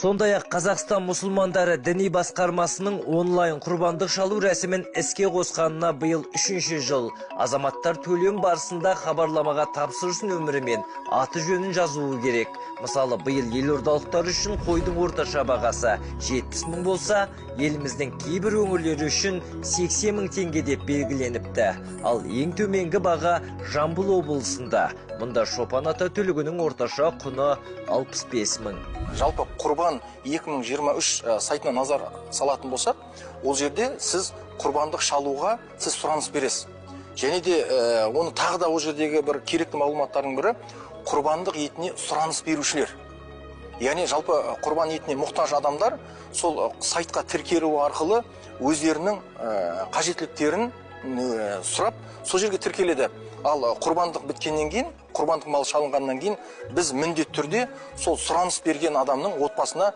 Сондай-ақ Қазақстан мұсылмандары діни басқармасының онлайн құрбандық шалу рәсімін іске қосқанына биыл 3-ші жыл. Азаматтар төлем барысында хабарламаға тапсырыс нөмірі мен аты жөнін жазуы керек. Мысалы, биыл елордалықтар үшін қойдың орташа бағасы 70 мың болса, еліміздің кейбір өңірлері үшін 80 мың теңге деп белгіленіпті. Ал ең төменгі баға Жамбыл облысында. Мұнда Шопан ата төлігінің орташа құны 65 мың. Жалпы құрбан 2023 сайтына назар салатын болсақ, ол жерде сіз құрбандық шалуға сіз сұраныс бересіз. Және де оны тағы да ол жердегі бір керекті мағлұматтардың бірі құрбандық етіне сұраныс берушілер. Яғни жалпы құрбан етіне мұқтаж адамдар сол сайтқа тіркелу арқылы өздерінің қажеттіліктерін сұрап, сол жерге тіркеледі. Ал құрбандық біткеннен кейін, құрбандық мал шалынғаннан кейін біз міндетті түрде сол сұраныс берген адамның отбасына